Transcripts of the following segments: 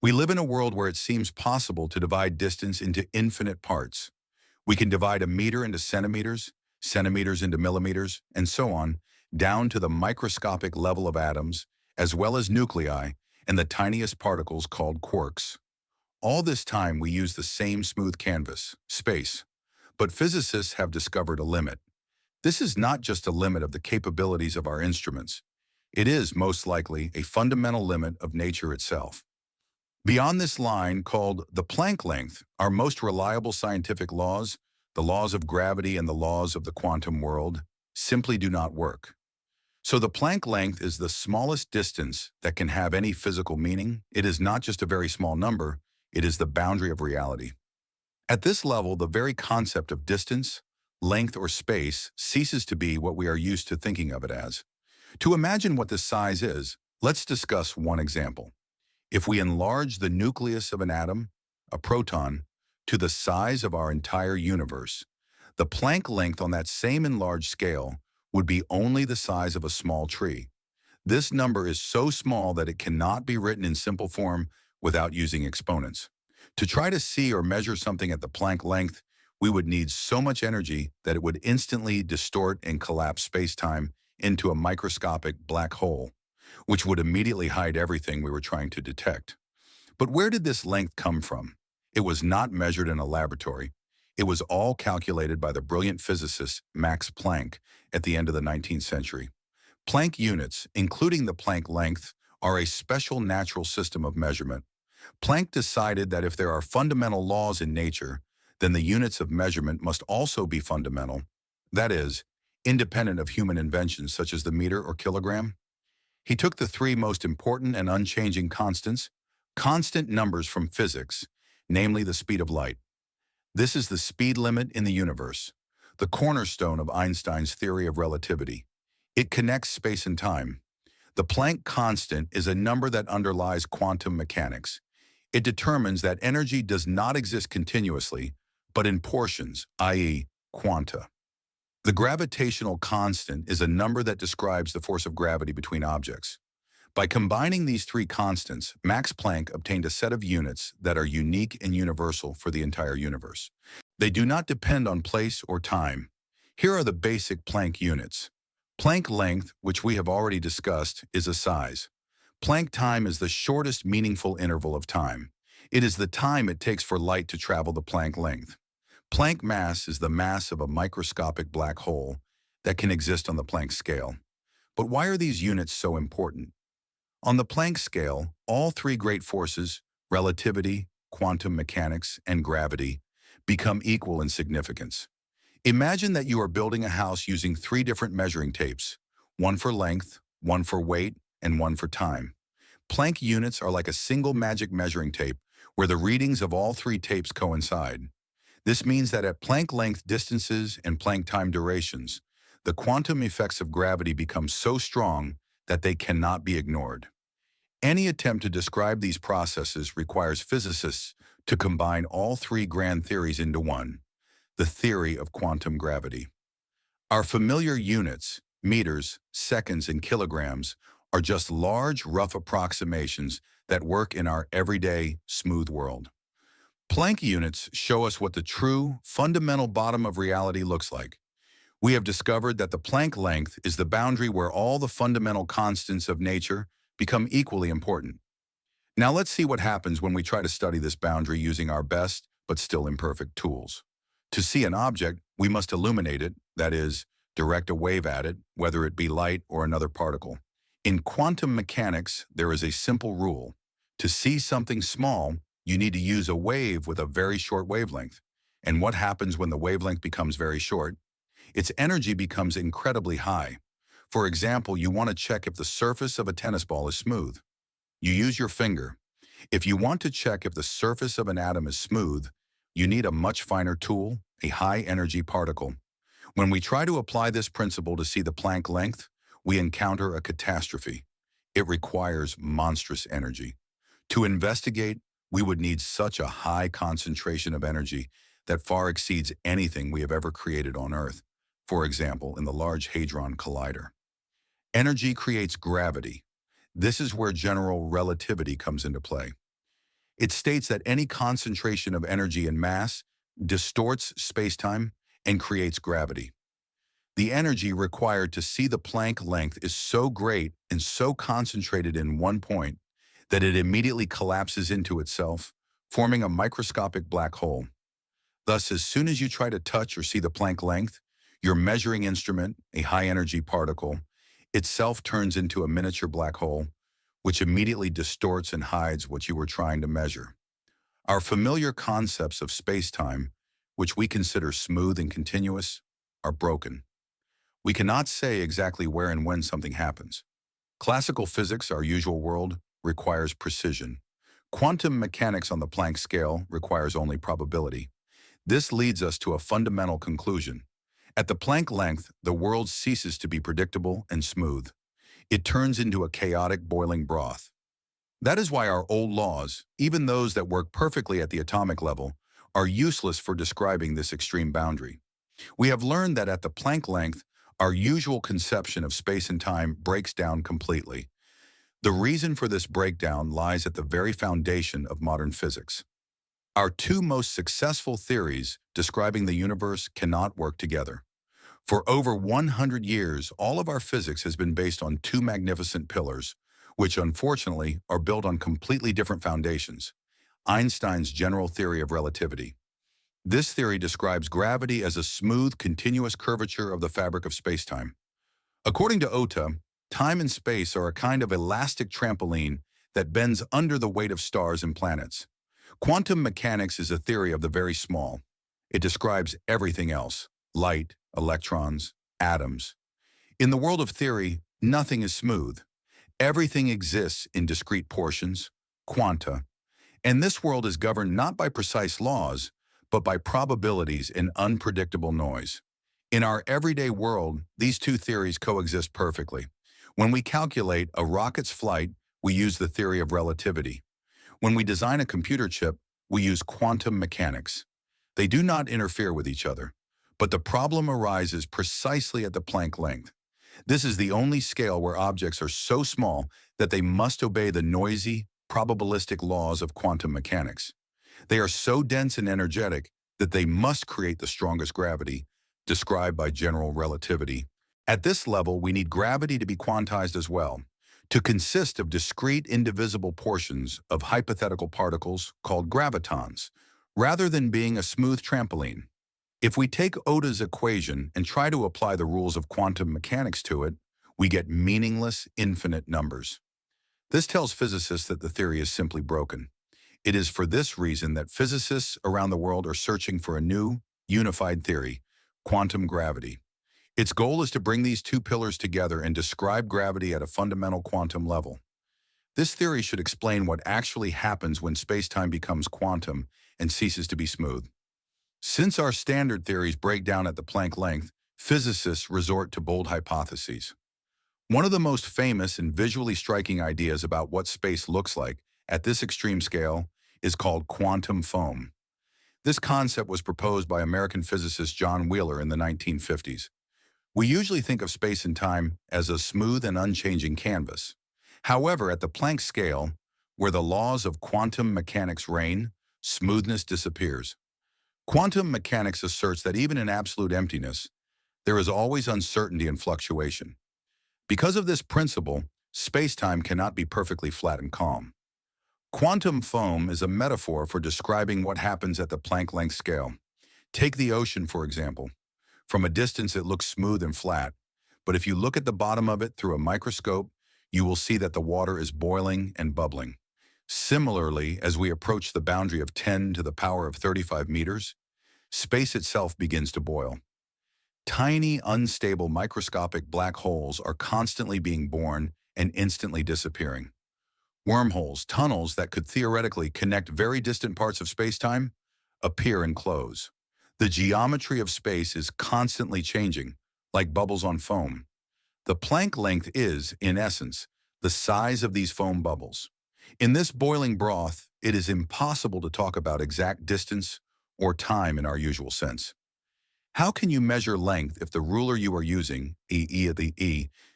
We live in a world where it seems possible to divide distance into infinite parts. We can divide a meter into centimeters, centimeters into millimeters, and so on, down to the microscopic level of atoms, as well as nuclei, and the tiniest particles called quarks. All this time we use the same smooth canvas, space. But physicists have discovered a limit. This is not just a limit of the capabilities of our instruments. It is, most likely, a fundamental limit of nature itself. Beyond this line, called the Planck length, our most reliable scientific laws, the laws of gravity and the laws of the quantum world, simply do not work. So the Planck length is the smallest distance that can have any physical meaning. It is not just a very small number, it is the boundary of reality. At this level, the very concept of distance, length, or space ceases to be what we are used to thinking of it as. To imagine what this size is, let's discuss one example. If we enlarge the nucleus of an atom, a proton, to the size of our entire universe, the Planck length on that same enlarged scale would be only the size of a small tree. This number is so small that it cannot be written in simple form without using exponents. To try to see or measure something at the Planck length, we would need so much energy that it would instantly distort and collapse space-time into a microscopic black hole, which would immediately hide everything we were trying to detect. But where did this length come from? It was not measured in a laboratory. It was all calculated by the brilliant physicist Max Planck at the end of the 19th century. Planck units, including the Planck length, are a special natural system of measurement. Planck decided that if there are fundamental laws in nature, then the units of measurement must also be fundamental, that is, independent of human inventions such as the meter or kilogram. He took the three most important and unchanging constants, constant numbers from physics, namely the speed of light. This is the speed limit in the universe, the cornerstone of Einstein's theory of relativity. It connects space and time. The Planck constant is a number that underlies quantum mechanics. It determines that energy does not exist continuously, but in portions, i.e., quanta. The gravitational constant is a number that describes the force of gravity between objects. By combining these three constants, Max Planck obtained a set of units that are unique and universal for the entire universe. They do not depend on place or time. Here are the basic Planck units. Planck length, which we have already discussed, is a size. Planck time is the shortest meaningful interval of time. It is the time it takes for light to travel the Planck length. Planck mass is the mass of a microscopic black hole that can exist on the Planck scale. But why are these units so important? On the Planck scale, all three great forces, relativity, quantum mechanics, and gravity, become equal in significance. Imagine that you are building a house using three different measuring tapes, one for length, one for weight, and one for time. Planck units are like a single magic measuring tape where the readings of all three tapes coincide. This means that at Planck length distances and Planck time durations, the quantum effects of gravity become so strong that they cannot be ignored. Any attempt to describe these processes requires physicists to combine all three grand theories into one, the theory of quantum gravity. Our familiar units, meters, seconds, and kilograms, are just large, rough approximations that work in our everyday, smooth world. Planck units show us what the true, fundamental bottom of reality looks like. We have discovered that the Planck length is the boundary where all the fundamental constants of nature become equally important. Now let's see what happens when we try to study this boundary using our best, but still imperfect tools. To see an object, we must illuminate it, that is, direct a wave at it, whether it be light or another particle. In quantum mechanics, there is a simple rule. To see something small, you need to use a wave with a very short wavelength. And what happens when the wavelength becomes very short? Its energy becomes incredibly high. For example, you want to check if the surface of a tennis ball is smooth. You use your finger. If you want to check if the surface of an atom is smooth, you need a much finer tool, a high-energy particle. When we try to apply this principle to see the Planck length, we encounter a catastrophe. It requires monstrous energy. To investigate, we would need such a high concentration of energy that far exceeds anything we have ever created on Earth, for example, in the Large Hadron Collider. Energy creates gravity. This is where general relativity comes into play. It states that any concentration of energy and mass distorts spacetime and creates gravity. The energy required to see the Planck length is so great and so concentrated in one point that it immediately collapses into itself, forming a microscopic black hole. Thus, as soon as you try to touch or see the Planck length, your measuring instrument, a high-energy particle, itself turns into a miniature black hole, which immediately distorts and hides what you were trying to measure. Our familiar concepts of space-time, which we consider smooth and continuous, are broken. We cannot say exactly where and when something happens. Classical physics, our usual world, requires precision. Quantum mechanics on the Planck scale requires only probability. This leads us to a fundamental conclusion. At the Planck length, the world ceases to be predictable and smooth. It turns into a chaotic boiling broth. That is why our old laws, even those that work perfectly at the atomic level, are useless for describing this extreme boundary. We have learned that at the Planck length, our usual conception of space and time breaks down completely. The reason for this breakdown lies at the very foundation of modern physics. Our two most successful theories describing the universe cannot work together. For over 100 years, all of our physics has been based on two magnificent pillars, which unfortunately are built on completely different foundations. Einstein's general theory of relativity. This theory describes gravity as a smooth, continuous curvature of the fabric of spacetime. According to Ota, time and space are a kind of elastic trampoline that bends under the weight of stars and planets. Quantum mechanics is a theory of the very small. It describes everything else: light, electrons, atoms. In the world of theory, nothing is smooth. Everything exists in discrete portions, quanta, and this world is governed not by precise laws, but by probabilities and unpredictable noise. In our everyday world, these two theories coexist perfectly. When we calculate a rocket's flight, we use the theory of relativity. When we design a computer chip, we use quantum mechanics. They do not interfere with each other, but the problem arises precisely at the Planck length. This is the only scale where objects are so small that they must obey the noisy, probabilistic laws of quantum mechanics. They are so dense and energetic that they must create the strongest gravity, described by general relativity. At this level, we need gravity to be quantized as well, to consist of discrete, indivisible portions of hypothetical particles called gravitons, rather than being a smooth trampoline. If we take Oda's equation and try to apply the rules of quantum mechanics to it, we get meaningless, infinite numbers. This tells physicists that the theory is simply broken. It is for this reason that physicists around the world are searching for a new, unified theory, quantum gravity. Its goal is to bring these two pillars together and describe gravity at a fundamental quantum level. This theory should explain what actually happens when spacetime becomes quantum and ceases to be smooth. Since our standard theories break down at the Planck length, physicists resort to bold hypotheses. One of the most famous and visually striking ideas about what space looks like at this extreme scale is called quantum foam. This concept was proposed by American physicist John Wheeler in the 1950s. We usually think of space and time as a smooth and unchanging canvas. However, at the Planck scale, where the laws of quantum mechanics reign, smoothness disappears. Quantum mechanics asserts that even in absolute emptiness, there is always uncertainty and fluctuation. Because of this principle, space-time cannot be perfectly flat and calm. Quantum foam is a metaphor for describing what happens at the Planck length scale. Take the ocean, for example. From a distance, it looks smooth and flat, but if you look at the bottom of it through a microscope, you will see that the water is boiling and bubbling. Similarly, as we approach the boundary of 10 to the power of 35 meters, space itself begins to boil. Tiny, unstable, microscopic black holes are constantly being born and instantly disappearing. Wormholes, tunnels that could theoretically connect very distant parts of space-time, appear and close. The geometry of space is constantly changing, like bubbles on foam. The Planck length is, in essence, the size of these foam bubbles. In this boiling broth, it is impossible to talk about exact distance or time in our usual sense. How can you measure length if the ruler you are using,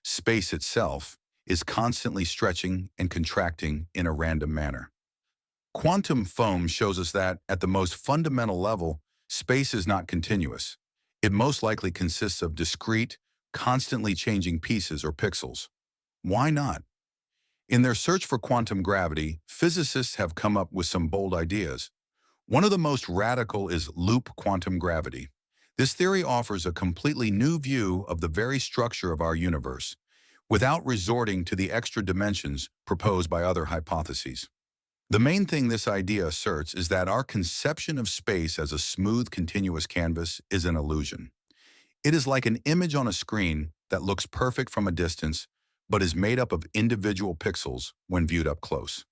space itself, is constantly stretching and contracting in a random manner? Quantum foam shows us that, at the most fundamental level, space is not continuous. It most likely consists of discrete, constantly changing pieces or pixels. Why not? In their search for quantum gravity, physicists have come up with some bold ideas. One of the most radical is loop quantum gravity. This theory offers a completely new view of the very structure of our universe, without resorting to the extra dimensions proposed by other hypotheses. The main thing this idea asserts is that our conception of space as a smooth, continuous canvas is an illusion. It is like an image on a screen that looks perfect from a distance, but is made up of individual pixels when viewed up close.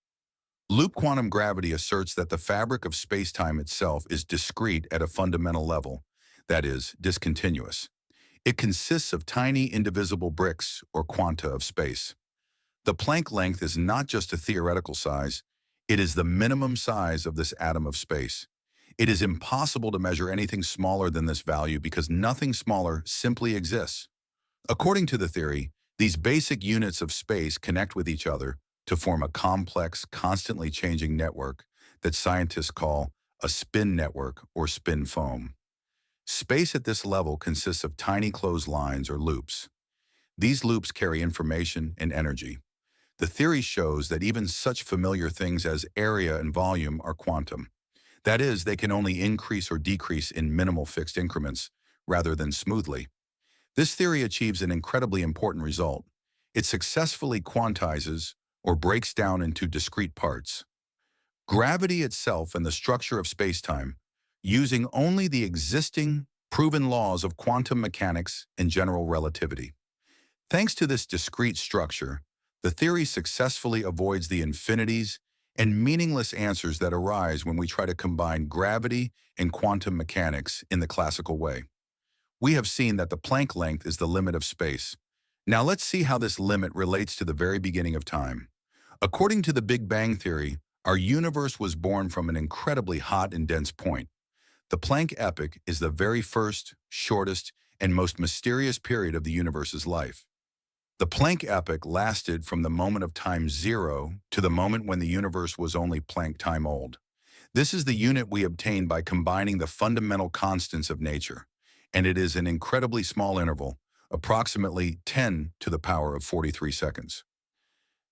Loop quantum gravity asserts that the fabric of space-time itself is discrete at a fundamental level, that is, discontinuous. It consists of tiny indivisible bricks or quanta of space. The Planck length is not just a theoretical size, it is the minimum size of this atom of space. It is impossible to measure anything smaller than this value because nothing smaller simply exists. According to the theory, these basic units of space connect with each other to form a complex, constantly changing network that scientists call a spin network or spin foam. Space at this level consists of tiny closed lines or loops. These loops carry information and energy. The theory shows that even such familiar things as area and volume are quantum. That is, they can only increase or decrease in minimal fixed increments rather than smoothly. This theory achieves an incredibly important result. It successfully quantizes or breaks down into discrete parts. Gravity itself and the structure of spacetime, using only the existing, proven laws of quantum mechanics and general relativity. Thanks to this discrete structure, the theory successfully avoids the infinities and meaningless answers that arise when we try to combine gravity and quantum mechanics in the classical way. We have seen that the Planck length is the limit of space. Now let's see how this limit relates to the very beginning of time. According to the Big Bang theory, our universe was born from an incredibly hot and dense point. The Planck epoch is the very first, shortest, and most mysterious period of the universe's life. The Planck epoch lasted from the moment of time zero to the moment when the universe was only Planck time old. This is the unit we obtain by combining the fundamental constants of nature, and it is an incredibly small interval, approximately 10 to the power of 43 seconds.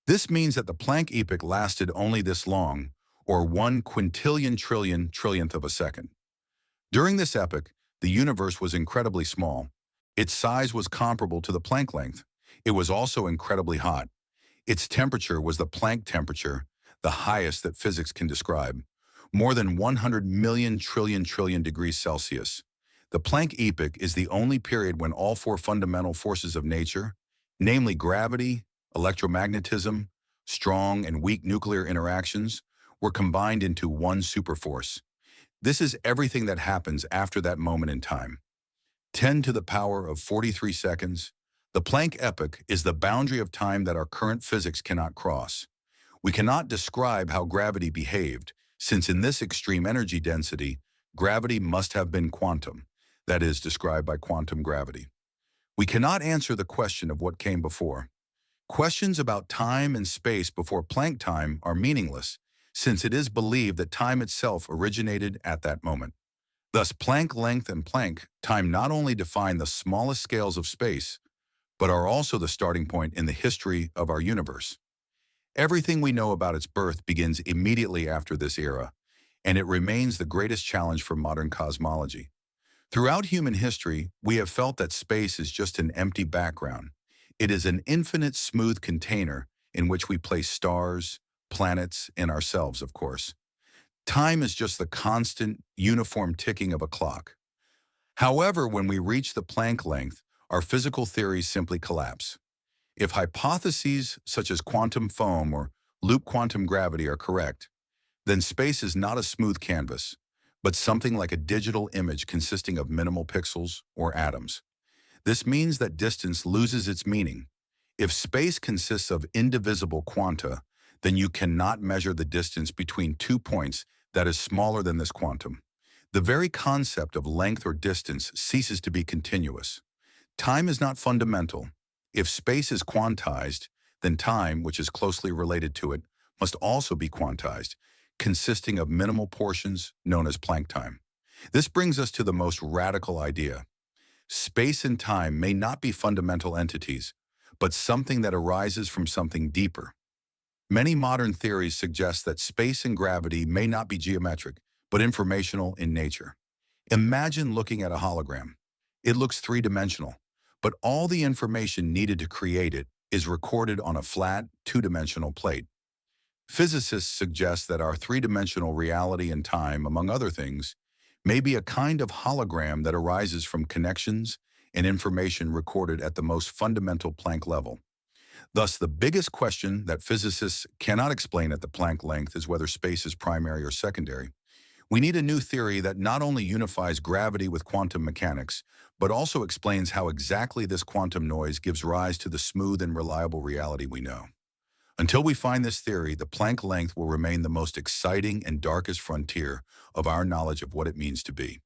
This means that the Planck epoch lasted only this long, or 1 quintillion trillionth of a second. During this epoch, the universe was incredibly small. Its size was comparable to the Planck length. It was also incredibly hot. Its temperature was the Planck temperature, the highest that physics can describe, more than 100 million trillion degrees Celsius. The Planck epoch is the only period when all four fundamental forces of nature, namely gravity, electromagnetism, strong and weak nuclear interactions, were combined into one superforce. This is everything that happens after that moment in time. 10 to the power of 43 seconds, the Planck epoch is the boundary of time that our current physics cannot cross. We cannot describe how gravity behaved, since in this extreme energy density, gravity must have been quantum, that is, described by quantum gravity. We cannot answer the question of what came before. Questions about time and space before Planck time are meaningless, since it is believed that time itself originated at that moment. Thus, Planck length and Planck time not only define the smallest scales of space, but are also the starting point in the history of our universe. Everything we know about its birth begins immediately after this era, and it remains the greatest challenge for modern cosmology. Throughout human history, we have felt that space is just an empty background. It is an infinite smooth container in which we place stars, planets, and ourselves, of course. Time is just the constant, uniform ticking of a clock. However, when we reach the Planck length, our physical theories simply collapse. If hypotheses such as quantum foam or loop quantum gravity are correct, then space is not a smooth canvas, but something like a digital image consisting of minimal pixels or atoms. This means that distance loses its meaning. If space consists of indivisible quanta, then you cannot measure the distance between 2 points that is smaller than this quantum. The very concept of length or distance ceases to be continuous. Time is not fundamental. If space is quantized, then time, which is closely related to it, must also be quantized. consisting of minimal portions known as Planck time. This brings us to the most radical idea. Space and time may not be fundamental entities, but something that arises from something deeper. Many modern theories suggest that space and gravity may not be geometric, but informational in nature. Imagine looking at a hologram. It looks three-dimensional, but all the information needed to create it is recorded on a flat, two-dimensional plate. Physicists suggest that our three-dimensional reality and time, among other things, may be a kind of hologram that arises from connections and information recorded at the most fundamental Planck level. Thus, the biggest question that physicists cannot explain at the Planck length is whether space is primary or secondary. We need a new theory that not only unifies gravity with quantum mechanics, but also explains how exactly this quantum noise gives rise to the smooth and reliable reality we know. Until we find this theory, the Planck length will remain the most exciting and darkest frontier of our knowledge of what it means to be.